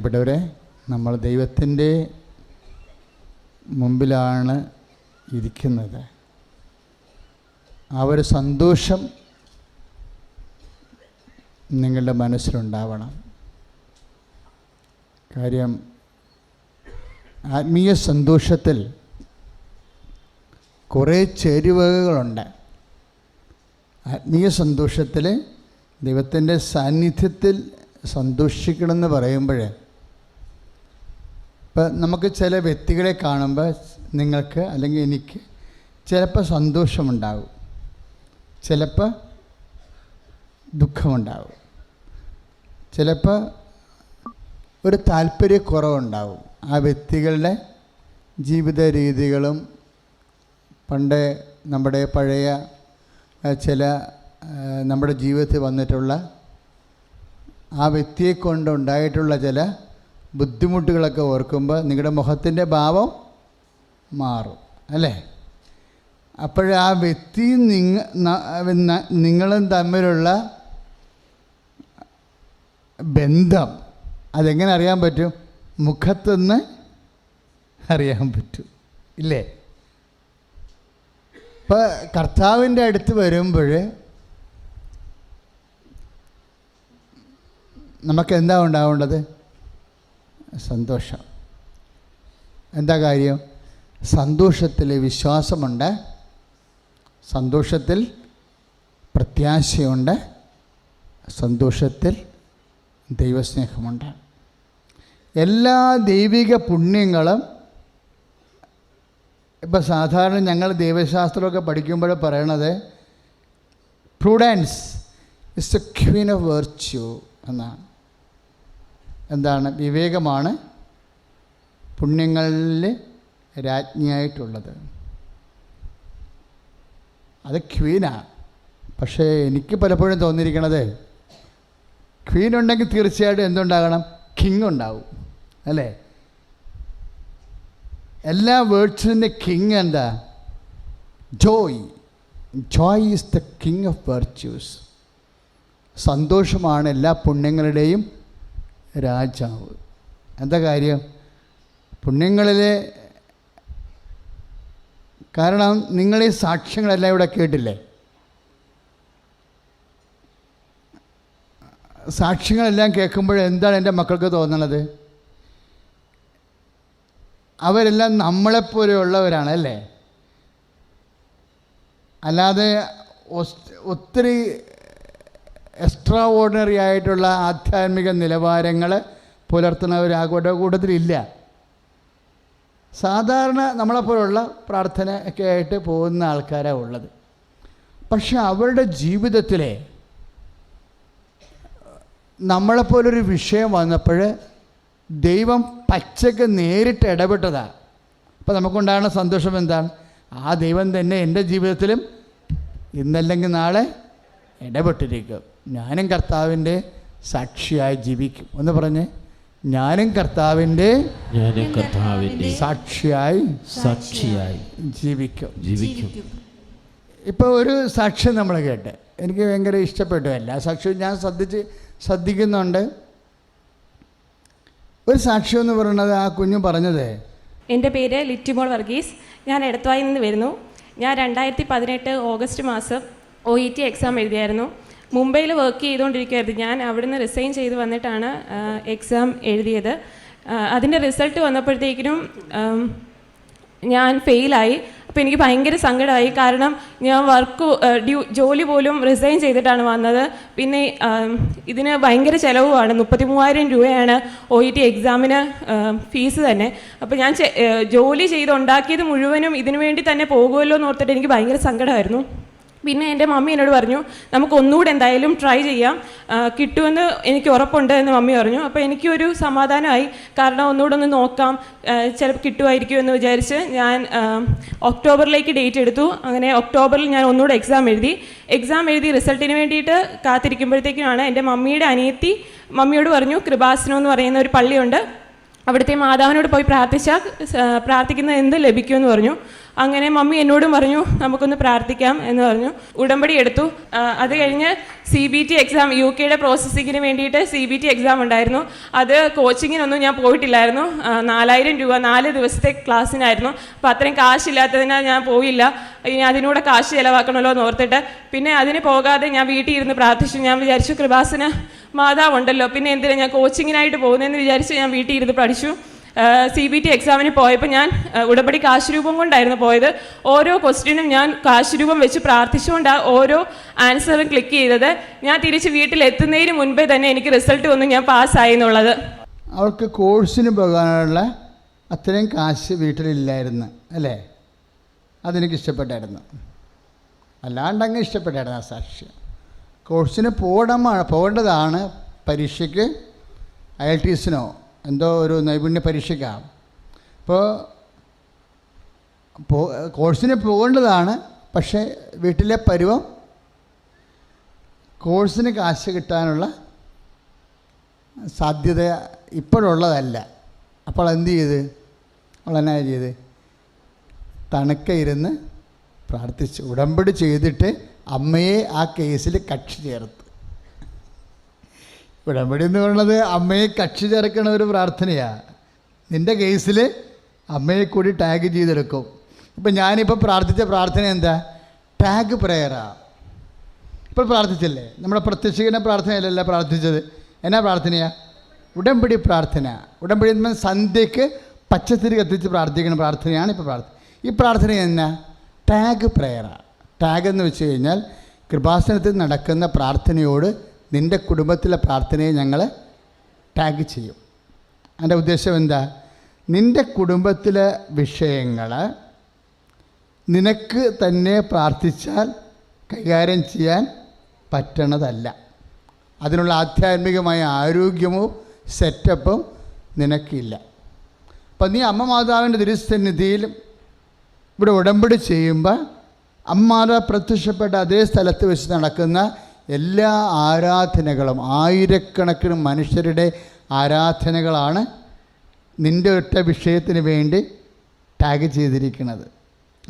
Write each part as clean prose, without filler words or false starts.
പ്രിയപ്പെട്ടവരെ, നമ്മൾ ദൈവത്തിൻ്റെ മുമ്പിലാണ് ഇരിക്കുന്നത്. ആ ഒരു സന്തോഷം നിങ്ങളുടെ മനസ്സിലുണ്ടാവണം. കാര്യം ആത്മീയ സന്തോഷത്തിൽ കുറേ ചേരുവകളുണ്ട്. ആത്മീയ സന്തോഷത്തിൽ ദൈവത്തിൻ്റെ സാന്നിധ്യത്തിൽ സന്തോഷിക്കണമെന്ന് പറയുമ്പോൾ, ഇപ്പം നമുക്ക് ചില വ്യക്തികളെ കാണുമ്പോൾ നിങ്ങൾക്ക് അല്ലെങ്കിൽ എനിക്ക് ചിലപ്പോൾ സന്തോഷമുണ്ടാകും, ചിലപ്പോൾ ദുഃഖമുണ്ടാകും, ചിലപ്പോൾ ഒരു താല്പര്യക്കുറവുണ്ടാകും. ആ വ്യക്തികളുടെ ജീവിത രീതികളും പണ്ട് നമ്മുടെ പഴയ ചില നമ്മുടെ ജീവിതത്തിൽ വന്നിട്ടുള്ള ആ വ്യക്തിയെ കൊണ്ടുണ്ടായിട്ടുള്ള ചില ബുദ്ധിമുട്ടുകളൊക്കെ ഓർക്കുമ്പോൾ നിങ്ങളുടെ മുഖത്തിൻ്റെ ഭാവം മാറും, അല്ലേ? അപ്പോൾ ആ വ്യക്തിയും നിങ്ങളും തമ്മിലുള്ള ബന്ധം അതെങ്ങനെ അറിയാൻ പറ്റും? മുഖത്തുനിന്ന് അറിയാൻ പറ്റും, ഇല്ലേ? ഇപ്പോൾ കർത്താവിൻ്റെ അടുത്ത് വരുമ്പോൾ നമുക്കെന്താ ഉണ്ടാവേണ്ടത്? സന്തോഷം. എന്താ കാര്യം? സന്തോഷത്തിൽ വിശ്വാസമുണ്ട്, സന്തോഷത്തിൽ പ്രത്യാശയുണ്ട്, സന്തോഷത്തിൽ ദൈവസ്നേഹമുണ്ട്. എല്ലാ ദൈവിക പുണ്യങ്ങളും ഇപ്പം സാധാരണ ഞങ്ങൾ ദൈവശാസ്ത്രമൊക്കെ പഠിക്കുമ്പോൾ പറയണത് prudence is the Queen of virtue എന്നാണ്. എന്താണ്? വിവേകമാണ് പുണ്യങ്ങളിൽ രാജ്ഞിയായിട്ടുള്ളത്. അത് ക്വീനാണ്. പക്ഷേ എനിക്ക് പലപ്പോഴും തോന്നിയിരിക്കണത്, ക്വീൻ ഉണ്ടെങ്കിൽ തീർച്ചയായിട്ടും എന്തുണ്ടാകണം? കിങ് ഉണ്ടാവും, അല്ലേ? എല്ലാ വേർഡ്സിൻ്റെ കിങ് എന്താ? Joy. Joy is the king of virtues. സന്തോഷമാണ് എല്ലാ പുണ്യങ്ങളുടെയും രാജാവ്. എന്താ കാര്യം? പുണ്യങ്ങളിലെ കാരണം നിങ്ങൾ ഈ സാക്ഷ്യങ്ങളെല്ലാം ഇവിടെ കേട്ടില്ലേ? സാക്ഷ്യങ്ങളെല്ലാം കേൾക്കുമ്പോൾ എന്താണ് എൻ്റെ മക്കൾക്ക് തോന്നണത്? അവരെല്ലാം നമ്മളെപ്പോലെയുള്ളവരാണ്, അല്ലേ? അല്ലാതെ ഒത്തിരി എക്സ്ട്രാ ഓർഡിനറി ആയിട്ടുള്ള ആധ്യാത്മിക നിലവാരങ്ങൾ പുലർത്തുന്നവരാകൂടെ കൂട്ടത്തിലില്ല. സാധാരണ നമ്മളെപ്പോലുള്ള പ്രാർത്ഥന ഒക്കെ ആയിട്ട് പോകുന്ന ആൾക്കാരാണ് ഉള്ളത്. പക്ഷെ അവരുടെ ജീവിതത്തിലെ നമ്മളെപ്പോലൊരു വിഷയം വന്നപ്പോൾ ദൈവം പച്ചക്ക് നേരിട്ട് ഇടപെട്ടതാണ്. അപ്പോൾ നമുക്കുണ്ടാകുന്ന സന്തോഷം എന്താണ്? ആ ദൈവം തന്നെ എൻ്റെ ജീവിതത്തിലും ഇന്നല്ലെങ്കിൽ നാളെ ഇടപെട്ടിരിക്കും. ഞാനും കർത്താവിൻ്റെ സാക്ഷിയായി ജീവിക്കും. ഒന്ന് പറഞ്ഞേ, ഞാനും കർത്താവിൻ്റെ സാക്ഷിയായി ജീവിക്കും. ഇപ്പോൾ ഒരു സാക്ഷ്യം നമ്മൾ കേട്ട് എനിക്ക് ഭയങ്കര ഇഷ്ടപ്പെട്ടു. എല്ലാ സാക്ഷ്യവും ഞാൻ ശ്രദ്ധിക്കുന്നുണ്ട്. ഒരു സാക്ഷ്യം എന്ന് പറയുന്നത് ആ കുഞ്ഞു പറഞ്ഞത്, എൻ്റെ പേര് ലിറ്റിമോൾ വർഗീസ്, ഞാൻ എടത്വായിൽ നിന്ന് വരുന്നു. ഞാൻ 2018 ഓഗസ്റ്റ് മാസം OET എക്സാം എഴുതിയായിരുന്നു. മുംബൈയിൽ വർക്ക് ചെയ്തുകൊണ്ടിരിക്കുകയായിരുന്നു. ഞാൻ അവിടുന്ന് റിസൈൻ ചെയ്ത് വന്നിട്ടാണ് എക്സാം എഴുതിയത്. അതിൻ്റെ റിസൾട്ട് വന്നപ്പോഴത്തേക്കിനും ഞാൻ ഫെയിലായി. അപ്പോൾ എനിക്ക് ഭയങ്കര സങ്കടമായി. കാരണം ഞാൻ ജോലി പോലും റിസൈൻ ചെയ്തിട്ടാണ് വന്നത്. പിന്നെ ഇതിന് ഭയങ്കര ചിലവുമാണ്. 33,000 രൂപയാണ് OET എക്സാമിന് ഫീസ് തന്നെ. അപ്പോൾ ഞാൻ ജോലി ചെയ്തുണ്ടാക്കിയത് മുഴുവനും ഇതിനു വേണ്ടി തന്നെ പോകുമല്ലോ എന്ന് ഓർത്തിട്ട് എനിക്ക് ഭയങ്കര സങ്കടമായിരുന്നു. പിന്നെ എൻ്റെ മമ്മി എന്നോട് പറഞ്ഞു, നമുക്ക് ഒന്നുകൂടെ എന്തായാലും ട്രൈ ചെയ്യാം, കിട്ടുമെന്ന് എനിക്ക് ഉറപ്പുണ്ട് എന്ന് മമ്മി പറഞ്ഞു. അപ്പോൾ എനിക്കൊരു സമാധാനമായി. കാരണം ഒന്നുകൂടെ ഒന്ന് നോക്കാം, ചിലപ്പോൾ കിട്ടുമായിരിക്കും എന്ന് വിചാരിച്ച് ഞാൻ ഒക്ടോബറിലേക്ക് ഡേറ്റ് എടുത്തു. അങ്ങനെ ഒക്ടോബറിൽ ഞാൻ ഒന്നുകൂടെ എക്സാം എഴുതി റിസൾട്ടിന് വേണ്ടിയിട്ട് കാത്തിരിക്കുമ്പോഴത്തേക്കുമാണ് എൻ്റെ മമ്മിയുടെ അനിയത്തി മമ്മിയോട് പറഞ്ഞു, കൃപാസനം എന്ന് പറയുന്ന ഒരു പള്ളിയുണ്ട്, അവിടുത്തെ മാതാവിനോട് പോയി പ്രാർത്ഥിച്ചാൽ പ്രാർത്ഥിക്കുന്നത് എന്ത് ലഭിക്കുമെന്ന് പറഞ്ഞു. അങ്ങനെ മമ്മി എന്നോടും പറഞ്ഞു നമുക്കൊന്ന് പ്രാർത്ഥിക്കാം എന്ന് പറഞ്ഞു. ഉടമ്പടി എടുത്തു. അത് കഴിഞ്ഞ് CBT എക്സാം, UK പ്രോസസ്സിങ്ങിന് വേണ്ടിയിട്ട് CBT എക്സാം ഉണ്ടായിരുന്നു. അത് കോച്ചിങ്ങിനൊന്നും ഞാൻ പോയിട്ടില്ലായിരുന്നു. 4000 രൂപ 4 ദിവസത്തെ ക്ലാസ്സിനായിരുന്നു. അപ്പോൾ അത്രയും കാശില്ലാത്തതിനാൽ ഞാൻ പോയില്ല. ഇനി അതിനൂടെ കാശ് ചിലവാക്കണമല്ലോ എന്ന് ഓർത്തിട്ട് പിന്നെ അതിന് പോകാതെ ഞാൻ വീട്ടിൽ ഇരുന്ന് പ്രാർത്ഥിച്ചു. ഞാൻ വിചാരിച്ചു കൃപാസന മാതാവുണ്ടല്ലോ, പിന്നെ എന്തിനാണ് ഞാൻ കോച്ചിങ്ങിനായിട്ട് പോകുന്നതെന്ന് വിചാരിച്ച് ഞാൻ വീട്ടിൽ ഇരുന്ന് പഠിച്ചു. CBT എക്സാമിന് പോയപ്പോൾ ഞാൻ ഉടമ്പടി കാശുരൂപം കൊണ്ടായിരുന്നു പോയത്. ഓരോ ക്വസ്റ്റ്യനും ഞാൻ കാശുരൂപം വെച്ച് പ്രാർത്ഥിച്ചുകൊണ്ടാണ് ഓരോ ആൻസറും ക്ലിക്ക് ചെയ്തത്. ഞാൻ തിരിച്ച് വീട്ടിലെത്തുന്നതിന് മുൻപേ തന്നെ എനിക്ക് റിസൾട്ട് വന്നു, ഞാൻ പാസ്സായി എന്നുള്ളത്. അവർക്ക് കോഴ്സിന് പോകാനുള്ള അത്രയും കാശ് വീട്ടിലില്ലായിരുന്നു അല്ലേ? അതെനിക്ക് ഇഷ്ടപ്പെട്ടായിരുന്നു. അല്ലാണ്ടങ്ങ് ഇഷ്ടപ്പെട്ടായിരുന്നു ആ സാക്ഷ്യം. കോഴ്സിന് പോകേണ്ടതാണ്, പരീക്ഷയ്ക്ക് IELTS-നോ എന്തോ ഒരു നൈപുണ്യ പരീക്ഷയ്ക്കാണ്. കോഴ്സിന് പോകേണ്ടതാണ്, പക്ഷേ വീട്ടിലെ പരുവം കോഴ്സിന് കാശ് കിട്ടാനുള്ള സാധ്യത ഇപ്പോഴുള്ളതല്ല. അപ്പോൾ എന്ത് ചെയ്ത് അവളെന്നാ ചെയ്ത് തണുക്കെ ഇരുന്ന് പ്രാർത്ഥിച്ചു. ഉടമ്പടി ചെയ്തിട്ട് അമ്മയെ ആ കേസിൽ കക്ഷി ചേർത്ത്. ഉടമ്പടി എന്ന് പറയുന്നത് അമ്മയെ കക്ഷി ചേർക്കണ ഒരു പ്രാർത്ഥനയാണ്. നിൻ്റെ കേസിൽ അമ്മയെ കൂടി ടാഗ് ചെയ്തെടുക്കും. ഇപ്പം ഞാനിപ്പോൾ പ്രാർത്ഥിച്ച പ്രാർത്ഥന എന്താ? ടാഗ് പ്രയറാണ്. ഇപ്പോൾ പ്രാർത്ഥിച്ചല്ലേ, നമ്മുടെ പ്രത്യക്ഷീകരണ പ്രാർത്ഥനയല്ലല്ല പ്രാർത്ഥിച്ചത്. എന്നാ പ്രാർത്ഥനയാണ്? ഉടമ്പടി പ്രാർത്ഥന. ഉടമ്പടി സന്ധ്യയ്ക്ക് പച്ചത്തിരി കത്തിച്ച് പ്രാർത്ഥിക്കുന്ന പ്രാർത്ഥനയാണ് ഇപ്പോൾ പ്രാർത്ഥന. ഈ പ്രാർത്ഥന എന്നാ? ടാഗ് പ്രയറാണ്. ടാഗ് എന്ന് വെച്ച് കഴിഞ്ഞാൽ കൃപാസനത്തിൽ നടക്കുന്ന പ്രാർത്ഥനയോട് നിൻ്റെ കുടുംബത്തിലെ പ്രാർത്ഥനയെ ഞങ്ങൾ ടാഗ് ചെയ്യും. അതിൻ്റെ ഉദ്ദേശം എന്താ? നിൻ്റെ കുടുംബത്തിലെ വിഷയങ്ങൾ നിനക്ക് തന്നെ പ്രാർത്ഥിച്ചാൽ കൈകാര്യം ചെയ്യാൻ പറ്റണതല്ല. അതിനുള്ള ആധ്യാത്മികമായ ആരോഗ്യമോ സെറ്റപ്പും നിനക്കില്ല. അപ്പം നീ അമ്മ മാതാവിൻ്റെ തിരുസന്നിധിയിൽ ഇവിടെ ഉടമ്പടി ചെയ്യുമ്പോൾ അമ്മ മാതാവ് പ്രത്യക്ഷപ്പെട്ട അതേ സ്ഥലത്ത് വെച്ച് നടക്കുന്ന എല്ലാ ആരാധനകളും, ആയിരക്കണക്കിന് മനുഷ്യരുടെ ആരാധനകളാണ് നിൻ്റെ ഒറ്റ വിഷയത്തിന് വേണ്ടി ടാഗ് ചെയ്തിരിക്കുന്നത്.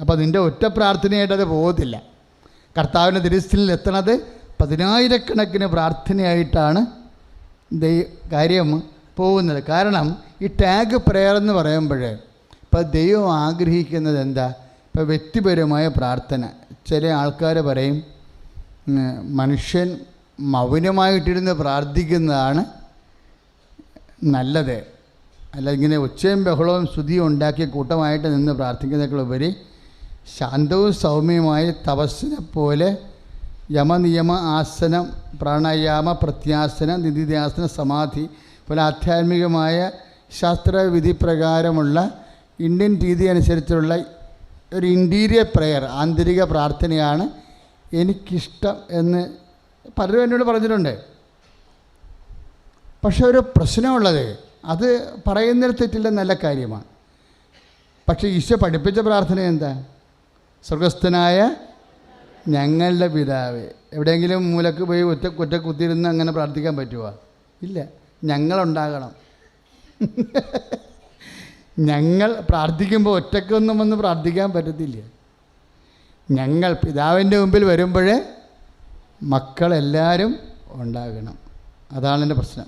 അപ്പോൾ നിൻ്റെ ഒറ്റ പ്രാർത്ഥനയായിട്ട് അത് പോകത്തില്ല. കർത്താവിൻ്റെ തിരുസ്ഥലിൽ എത്തണത് 10,000-കണക്കിന് പ്രാർത്ഥനയായിട്ടാണ് കാര്യം പോകുന്നത്. കാരണം ഈ ടാഗ് പ്രയർ എന്ന് പറയുമ്പോൾ ഇപ്പോൾ ദൈവം ആഗ്രഹിക്കുന്നത് എന്താ? ഇപ്പോൾ വ്യക്തിപരമായ പ്രാർത്ഥന. ചില ആൾക്കാർ പറയും മനുഷ്യൻ മൗനമായിട്ടിരുന്ന് പ്രാർത്ഥിക്കുന്നതാണ് നല്ലത്, അല്ല ഇങ്ങനെ ഒച്ചയും ബഹളവും സ്തുതിയും ഉണ്ടാക്കി കൂട്ടമായിട്ട് നിന്ന് പ്രാർത്ഥിക്കുന്നതിനുപരി ശാന്തവും സൗമ്യമായ തപസ്സിനെ പോലെ യമനിയമ ആസനം, പ്രാണായാമ, പ്രത്യാസനം, നിധിധ്യാസന, സമാധി പോലെ ആധ്യാത്മികമായ ശാസ്ത്രവിധി പ്രകാരമുള്ള ഇന്ത്യൻ രീതി അനുസരിച്ചുള്ള ഒരു ഇൻറ്റീരിയർ പ്രെയർ, ആന്തരിക പ്രാർത്ഥനയാണ് എനിക്കിഷ്ടം എന്ന് പലരും എന്നോട് പറഞ്ഞിട്ടുണ്ട്. പക്ഷെ ഒരു പ്രശ്നമുള്ളത്, അത് പറയുന്നതിൽ തെറ്റില്ല, നല്ല കാര്യമാണ്. പക്ഷേ ഈശോ പഠിപ്പിച്ച പ്രാർത്ഥന എന്താ? സ്വർഗസ്ഥനായ ഞങ്ങളുടെ പിതാവേ. എവിടെയെങ്കിലും മൂലക്ക് പോയി ഒറ്റ കുത്തിയിരുന്ന് അങ്ങനെ പ്രാർത്ഥിക്കാൻ പറ്റുമോ? ഇല്ല. ഞങ്ങളുണ്ടാകണം. ഞങ്ങൾ പ്രാർത്ഥിക്കുമ്പോൾ ഒറ്റക്കൊന്നും വന്ന് പ്രാർത്ഥിക്കാൻ പറ്റത്തില്ല. ഞങ്ങൾ പിതാവിൻ്റെ മുമ്പിൽ വരുമ്പോൾ മക്കളെല്ലാവരും ഉണ്ടാകണം. അതാണ് എൻ്റെ പ്രശ്നം.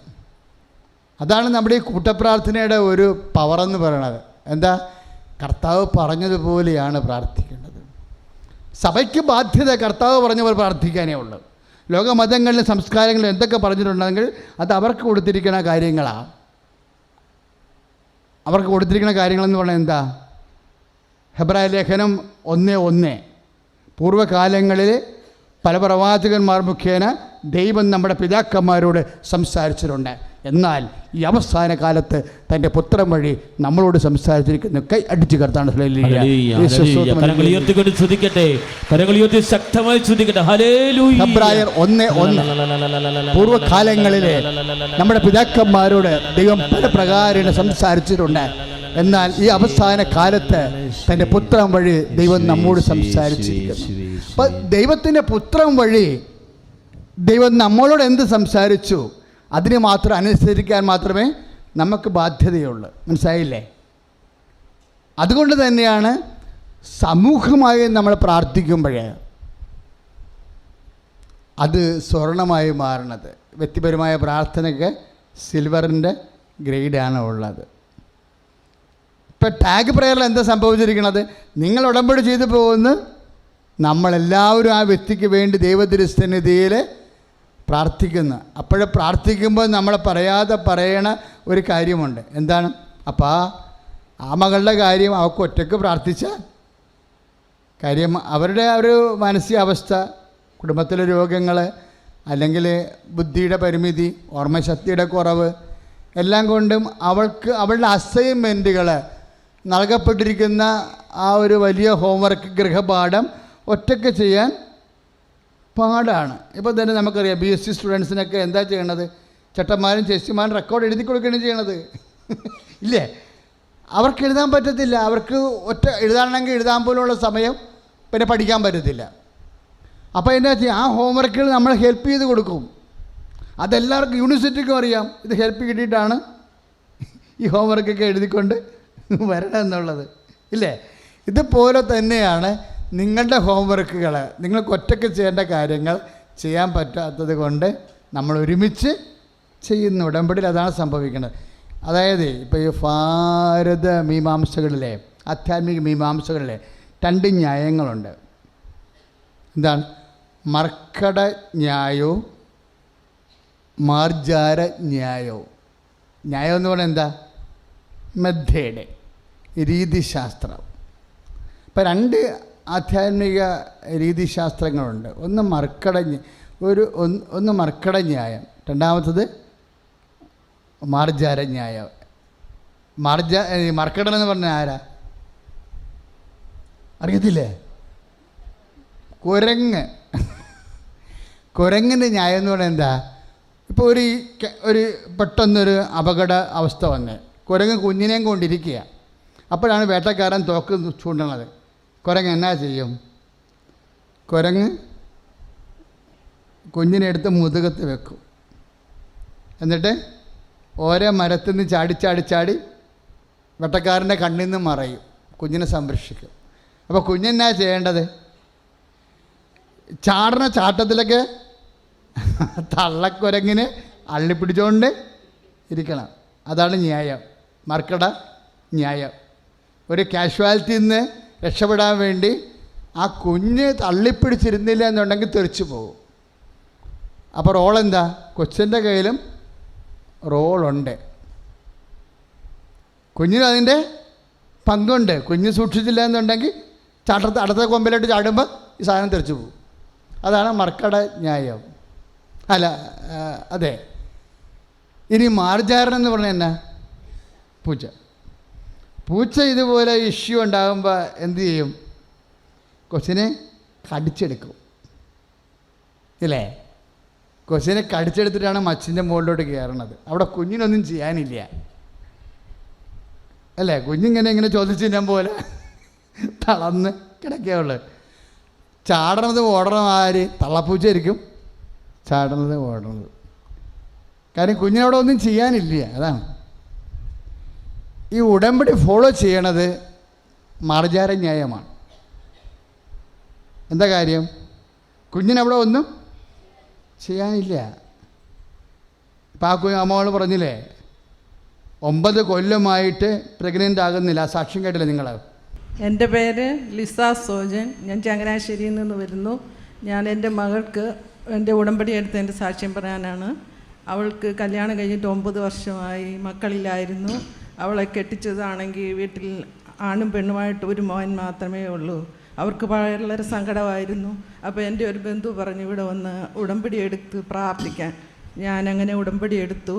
അതാണ് നമ്മുടെ ഈ കൂട്ടപ്രാർത്ഥനയുടെ ഒരു പവറെന്ന് പറയണത്. എന്താ? കർത്താവ് പറഞ്ഞതുപോലെയാണ് പ്രാർത്ഥിക്കേണ്ടത്. സഭയ്ക്ക് ബാധ്യത കർത്താവ് പറഞ്ഞ പോലെ പ്രാർത്ഥിക്കാനേ ഉള്ളൂ. ലോകമതങ്ങളിലും സംസ്കാരങ്ങളിലും എന്തൊക്കെ പറഞ്ഞിട്ടുണ്ടെങ്കിൽ അത് അവർക്ക് കൊടുത്തിരിക്കുന്ന കാര്യങ്ങളാണ്. അവർക്ക് കൊടുത്തിരിക്കുന്ന കാര്യങ്ങളെന്ന് പറഞ്ഞാൽ എന്താ? ഹെബ്രായ ലേഖനം 1:1 പൂർവ്വകാലങ്ങളിൽ പല പ്രവാചകന്മാർ മുഖേന ദൈവം നമ്മുടെ പിതാക്കന്മാരോട് സംസാരിച്ചിട്ടുണ്ട്. എന്നാൽ ഈ അവസാന കാലത്ത് തൻ്റെ പുത്രൻ വഴി നമ്മളോട് സംസാരിച്ചിരിക്കുന്നു. കൈ അടിച്ചു കർത്താണ്. ഹെബ്രായർ 1:1 പൂർവ്വകാലങ്ങളിലെ നമ്മുടെ പിതാക്കന്മാരോട് ദൈവം പല പ്രകാരം സംസാരിച്ചിട്ടുണ്ട്. എന്നാൽ ഈ അവസാന കാലത്ത് തൻ്റെ പുത്രൻ വഴി ദൈവം നമ്മോട് സംസാരിച്ചിരിക്കുന്നു. അപ്പം ദൈവത്തിൻ്റെ പുത്രൻ വഴി ദൈവം നമ്മളോട് എന്ത് സംസാരിച്ചു അതിന് മാത്രം അനുസരിക്കാൻ മാത്രമേ നമുക്ക് ബാധ്യതയുള്ളൂ. മനസ്സിലായില്ലേ? അതുകൊണ്ട് തന്നെയാണ് സമൂഹമായി നമ്മൾ പ്രാർത്ഥിക്കുമ്പോഴേ അത് സ്വർണമായി മാറണത്. വ്യക്തിപരമായ പ്രാർത്ഥനയ്ക്ക് സിൽവറിൻ്റെ ഗ്രേഡാണ് ഉള്ളത്. ഇപ്പം ടാഗ് പ്രയറിൽ എന്താ സംഭവിച്ചിരിക്കുന്നത്? നിങ്ങൾ ഉടമ്പടി ചെയ്തു പോകുന്നു, നമ്മളെല്ലാവരും ആ വ്യക്തിക്ക് വേണ്ടി ദൈവത്തിരുസന്നിധിയിൽ പ്രാർത്ഥിക്കുന്നു. അപ്പോഴേ പ്രാർത്ഥിക്കുമ്പോൾ നമ്മൾ പറയാതെ പറയണ ഒരു കാര്യമുണ്ട്. എന്താണ്? അപ്പോൾ ആ മകളുടെ കാര്യം അവൾക്ക് ഒറ്റയ്ക്ക് പ്രാർത്ഥിച്ച കാര്യം, അവരുടെ ഒരു മാനസികാവസ്ഥ, കുടുംബത്തിലെ രോഗങ്ങൾ, അല്ലെങ്കിൽ ബുദ്ധിയുടെ പരിമിതി, ഓർമ്മശക്തിയുടെ കുറവ്, എല്ലാം കൊണ്ടും അവൾക്ക് അവളുടെ അസൈൻമെൻറ്റുകൾ നൽകപ്പെട്ടിരിക്കുന്ന ആ ഒരു വലിയ ഹോംവർക്ക്, ഗൃഹപാഠം ഒറ്റയ്ക്ക് ചെയ്യാൻ പാടാണ്. ഇപ്പോൾ തന്നെ നമുക്കറിയാം BSc സ്റ്റുഡൻസിനൊക്കെ എന്താ ചെയ്യണത്? ചേട്ടന്മാരും ചേച്ചിമാരും റെക്കോർഡ് എഴുതി കൊടുക്കുകയാണ് ചെയ്യണത്. ഇല്ലേ? അവർക്ക് എഴുതാൻ പറ്റത്തില്ല. അവർക്ക് ഒറ്റ എഴുതാണെങ്കിൽ എഴുതാൻ പോലുള്ള സമയം പിന്നെ പഠിക്കാൻ പറ്റത്തില്ല. അപ്പോൾ എന്നാ ചെയ്യും? ആ ഹോംവർക്കുകൾ നമ്മൾ ഹെൽപ്പ് ചെയ്ത് കൊടുക്കും. അതെല്ലാവർക്കും യൂണിവേഴ്സിറ്റിക്കും അറിയാം. ഇത് ഹെൽപ്പ് കിട്ടിയിട്ടാണ് ഈ ഹോംവർക്കൊക്കെ എഴുതിക്കൊണ്ട് വരണം എന്നുള്ളത്. ഇല്ലേ? ഇതുപോലെ തന്നെയാണ് നിങ്ങളുടെ ഹോംവർക്കുകൾ. നിങ്ങൾക്ക് ഒറ്റയ്ക്ക് ചെയ്യേണ്ട കാര്യങ്ങൾ ചെയ്യാൻ പറ്റാത്തത് കൊണ്ട് നമ്മൾ ഒരുമിച്ച് ചെയ്യുന്ന ഉടമ്പടിയിൽ അതാണ് സംഭവിക്കുന്നത്. അതായത് ഇപ്പോൾ ഈ ഭാരത മീമാംസകളിലെ, ആധ്യാത്മിക മീമാംസകളിലെ 2 ന്യായങ്ങളുണ്ട്. എന്താണ്? മർക്കട ന്യായവും മാർജാര ന്യായവും. ന്യായം എന്ന് പറഞ്ഞാൽ എന്താ? മെത്തേഡ്, രീതിശാസ്ത്രം. ഇപ്പം 2 ആധ്യാത്മിക രീതിശാസ്ത്രങ്ങളുണ്ട്. ഒന്ന് മർക്കട ന്യായം, രണ്ടാമത്തത് മാർജാര ന്യായം. മർക്കടൻ എന്ന് പറഞ്ഞാൽ ആരാ? അറിയത്തില്ലേ? കുരങ്ങിൻ്റെ ന്യായം എന്ന് പറഞ്ഞാൽ എന്താ? ഇപ്പോൾ ഒരു പെട്ടെന്നൊരു അപകട അവസ്ഥ വന്ന് കുരങ്ങ് കുഞ്ഞിനെയും കൊണ്ടിരിക്കുക. അപ്പോഴാണ് വേട്ടക്കാരൻ തോക്ക് ചൂണ്ടണത്. കുരങ്ങ് എന്നാ ചെയ്യും? കുരങ്ങ് കുഞ്ഞിനെ എടുത്ത് മുതുകത്ത് വെക്കും. എന്നിട്ട് ഓരോ മരത്തിൽ നിന്ന് ചാടി വെട്ടക്കാരൻ്റെ കണ്ണിൽ നിന്ന് മറയും, കുഞ്ഞിനെ സംരക്ഷിക്കും. അപ്പോൾ കുഞ്ഞെന്നാ ചെയ്യേണ്ടത്? ചാട്ടത്തിലൊക്കെ തള്ളക്കുരങ്ങിനെ അള്ളിപ്പിടിച്ചുകൊണ്ട് ഇരിക്കണം. അതാണ് ന്യായം, മർക്കട ന്യായം. ഒരു കാഷ്വാലിറ്റിയിൽ നിന്ന് രക്ഷപ്പെടാൻ വേണ്ടി ആ കുഞ്ഞ് തള്ളിപ്പിടിച്ചിരുന്നില്ല എന്നുണ്ടെങ്കിൽ തെറിച്ചു പോകും. അപ്പോൾ റോളെന്താ? കൊച്ചിൻ്റെ കയ്യിലും റോളുണ്ട്. കുഞ്ഞിന് അതിൻ്റെ പങ്കുണ്ട്. കുഞ്ഞ് സൂക്ഷിച്ചില്ല എന്നുണ്ടെങ്കിൽ അടുത്ത കൊമ്പിലോട്ട് ചാടുമ്പോൾ ഈ സാധനം തെറിച്ചു പോകും. അതാണ് മർക്കട ന്യായം. അതെ. ഇനി മാർജാരൻ എന്ന് പറഞ്ഞാൽ എന്നാ? പൂച്ച ഇതുപോലെ ഇഷ്യൂ ഉണ്ടാകുമ്പോൾ എന്തു ചെയ്യും? കൊച്ചിനെ കടിച്ചെടുക്കും. ഇല്ലേ? കൊച്ചിനെ കടിച്ചെടുത്തിട്ടാണ് മച്ചിൻ്റെ മുകളിലോട്ട് കയറണത്. അവിടെ കുഞ്ഞിനൊന്നും ചെയ്യാനില്ല. അല്ലേ? കുഞ്ഞിങ്ങനെ ചോദിച്ചില്ല പോലെ തളർന്ന് കിടക്കുകയുള്ളു. ചാടണത് ഓടണം ആര്? തള്ളപ്പൂച്ചയായിരിക്കും ചാടണത് ഓടണത്. കാര്യം കുഞ്ഞിനവിടെ ഒന്നും ചെയ്യാനില്ല. അതാണ് ഈ ഉടമ്പടി ഫോളോ ചെയ്യണത് മാർജാര ന്യായമാണ്. എന്താ കാര്യം? കുഞ്ഞിനവിടെ ഒന്നും ചെയ്യാനില്ല. ഇപ്പം ആ അമ്മകൾ പറഞ്ഞില്ലേ 9 കൊല്ലമായിട്ട് പ്രഗ്നൻ്റ് ആകുന്നില്ല. ആ സാക്ഷ്യം കേട്ടില്ലേ നിങ്ങൾ? എൻ്റെ പേര് ലിസ സോജൻ. ഞാൻ ചങ്ങനാശ്ശേരിയിൽ നിന്ന് വരുന്നു. ഞാൻ എൻ്റെ മകൾക്ക് എൻ്റെ ഉടമ്പടി എടുത്ത് എൻ്റെ സാക്ഷ്യം പറയാനാണ്. അവൾക്ക് കല്യാണം കഴിഞ്ഞിട്ട് 9 വർഷമായി, മക്കളില്ലായിരുന്നു. അവളെ കെട്ടിച്ചതാണെങ്കിൽ വീട്ടിൽ ആണും പെണ്ണുമായിട്ട് ഒരു മോൻ മാത്രമേ ഉള്ളൂ. അവർക്ക് വളരെ സങ്കടമായിരുന്നു. അപ്പോൾ എൻ്റെ ഒരു ബന്ധു പറഞ്ഞു ഇവിടെ വന്ന് ഉടമ്പടി എടുത്ത് പ്രാർത്ഥിക്കാൻ. ഞാനങ്ങനെ ഉടമ്പടി എടുത്തു.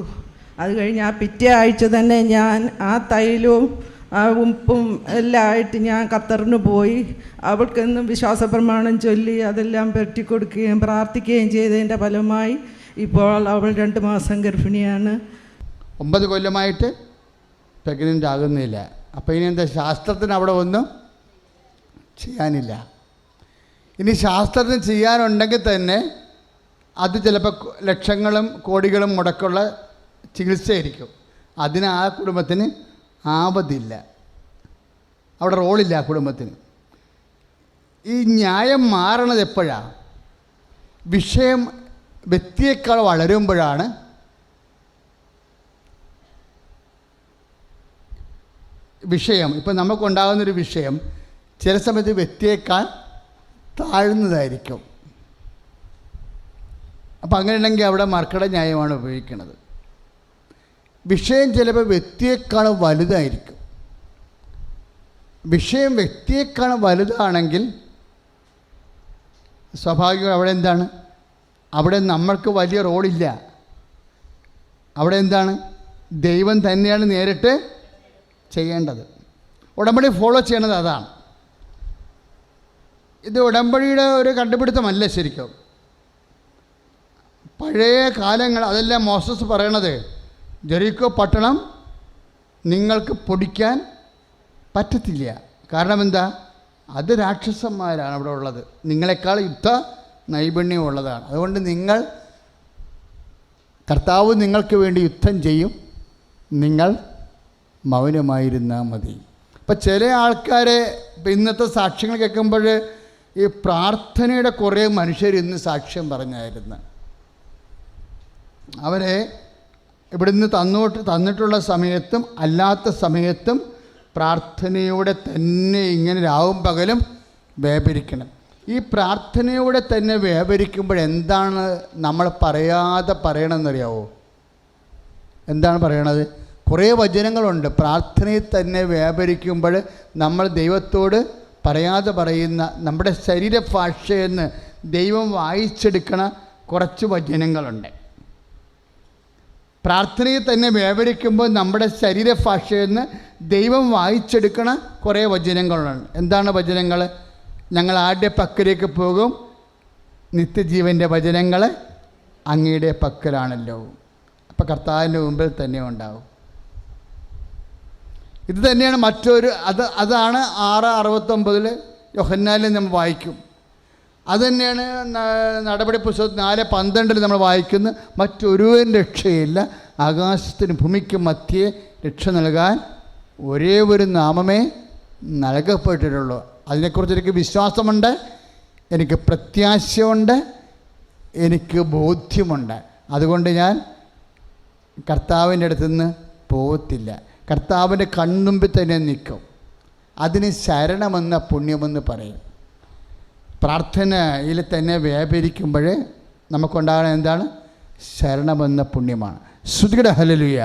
അത് കഴിഞ്ഞ് ആ പിറ്റേ ആഴ്ച തന്നെ ഞാൻ ആ തൈലവും ആ ഉപ്പും എല്ലാം ആയിട്ട് ഞാൻ ഖത്തറിന് പോയി. അവൾക്കെന്നും വിശ്വാസപ്രമാണം ചൊല്ലി അതെല്ലാം പെട്ടിക്കൊടുക്കുകയും പ്രാർത്ഥിക്കുകയും ചെയ്തതിൻ്റെ ഫലമായി ഇപ്പോൾ അവൾ 2 മാസം ഗർഭിണിയാണ്. 9 കൊല്ലമായിട്ട് പ്രഗ്നൻ്റ് ആകുന്നില്ല. അപ്പോൾ ഇനി എന്താ? ശാസ്ത്രത്തിന് അവിടെ ഒന്നും ചെയ്യാനില്ല. ഇനി ശാസ്ത്രത്തിന് ചെയ്യാനുണ്ടെങ്കിൽ തന്നെ അത് ചിലപ്പോൾ ലക്ഷങ്ങളും കോടികളും മുടക്കുള്ള ചികിത്സയായിരിക്കും. അതിന് ആ കുടുംബത്തിന് ആപത്തില്ല, അവിടെ റോളില്ല ആ കുടുംബത്തിന്. ഈ ന്യായം മാറണത് എപ്പോഴാണ്? വിഷയം വ്യക്തിയേക്കാൾ വളരുമ്പോഴാണ് വിഷയം. ഇപ്പം നമുക്കുണ്ടാകുന്നൊരു വിഷയം ചില സമയത്ത് വ്യക്തിയേക്കാൾ താഴ്ന്നതായിരിക്കും. അപ്പം അങ്ങനെയുണ്ടെങ്കിൽ അവിടെ മർക്കട ന്യായമാണ് ഉപയോഗിക്കുന്നത്. വിഷയം ചിലപ്പോൾ വ്യക്തിയേക്കാൾ വലുതായിരിക്കും. വിഷയം വ്യക്തിയേക്കാൾ വലുതാണെങ്കിൽ സ്വാഭാവികം അവിടെ എന്താണ്? അവിടെ നമ്മൾക്ക് വലിയ റോളില്ല. അവിടെ എന്താണ്? ദൈവം തന്നെയാണ് നേരിട്ട് ചെയ്യേണ്ടത്. ഉടമ്പടി ഫോളോ ചെയ്യണത് അതാണ്. ഇത് ഉടമ്പടിയുടെ ഒരു കണ്ടുപിടുത്തമല്ല ശരിക്കും. പഴയ കാലങ്ങൾ അതെല്ലാം മോസസ് പറയണത്, ജെറിക്കോ പട്ടണം നിങ്ങൾക്ക് പൊടിക്കാൻ പറ്റത്തില്ല. കാരണം എന്താ? അത് രാക്ഷസന്മാരാണ് അവിടെ ഉള്ളത്, നിങ്ങളെക്കാൾ യുദ്ധ നൈപുണ്യമുള്ളതാണ്. അതുകൊണ്ട് കർത്താവ് നിങ്ങൾക്ക് വേണ്ടി യുദ്ധം ചെയ്യും, നിങ്ങൾ മൗനമായിരുന്നാൽ മതി. ഇപ്പം ചില ആൾക്കാരെ ഇന്നത്തെ സാക്ഷ്യങ്ങൾ കേൾക്കുമ്പോൾ ഈ പ്രാർത്ഥനയുടെ കുറേ മനുഷ്യർ ഇന്ന് സാക്ഷ്യം പറഞ്ഞായിരുന്നു. അവരെ ഇവിടുന്ന് തന്നിട്ടുള്ള സമയത്തും അല്ലാത്ത സമയത്തും പ്രാർത്ഥനയോടെ തന്നെ ഇങ്ങനെ രാവും പകലും വ്യാപരിക്കണം. ഈ പ്രാർത്ഥനയോടെ തന്നെ വ്യാപരിക്കുമ്പോഴെന്താണ് നമ്മൾ പറയാതെ പറയണമെന്നറിയാവോ? എന്താണ് പറയണത്? കുറേ വചനങ്ങളുണ്ട്. പ്രാർത്ഥനയിൽ തന്നെ വ്യാപരിക്കുമ്പോൾ നമ്മൾ ദൈവത്തോട് പറയാതെ പറയുന്ന, നമ്മുടെ ശരീരഭാഷയെന്ന് ദൈവം വായിച്ചെടുക്കണ കുറച്ച് വചനങ്ങളുണ്ട്. പ്രാർത്ഥനയിൽ തന്നെ വ്യാപരിക്കുമ്പോൾ നമ്മുടെ ശരീരഭാഷയെന്ന് ദൈവം വായിച്ചെടുക്കണ കുറേ വചനങ്ങളുണ്ട്. എന്താണ് വചനങ്ങൾ? ഞങ്ങൾ ആരുടെ പക്കലേക്ക് പോകും? നിത്യജീവൻ്റെ വചനങ്ങൾ അങ്ങയുടെ പക്കലാണല്ലോ. അപ്പം കർത്താവിൻ്റെ മുമ്പിൽ തന്നെ ഉണ്ടാവും. ഇത് തന്നെയാണ് അതാണ് 6:69 യോഹന്നാനിൽ നമ്മൾ വായിക്കും. അതുതന്നെയാണ് നടപടി പുസ്തകം 4:12 നമ്മൾ വായിക്കുന്നത്. മറ്റൊരുവൻ രക്ഷയില്ല, ആകാശത്തിന് ഭൂമിക്കും മധ്യേ രക്ഷ നൽകാൻ ഒരേ ഒരു നാമമേ നൽകപ്പെട്ടിട്ടുള്ളൂ. അതിനെക്കുറിച്ച് എനിക്ക് വിശ്വാസമുണ്ട്, എനിക്ക് പ്രത്യാശയുണ്ട്, എനിക്ക് ബോധ്യമുണ്ട്. അതുകൊണ്ട് ഞാൻ കർത്താവിൻ്റെ അടുത്തുനിന്ന് പോകത്തില്ല. കർത്താവിൻ്റെ കൺമുമ്പിൽ തന്നെ നിൽക്കും. അതിന് ശരണമെന്ന പുണ്യമെന്ന് പറയും. പ്രാർത്ഥനയിൽ തന്നെ വ്യാപരിക്കുമ്പോൾ നമുക്കുണ്ടാകുന്ന എന്താണ്? ശരണമെന്ന പുണ്യമാണ്. ശ്രുതിയുടെ ഹല്ലേലൂയ.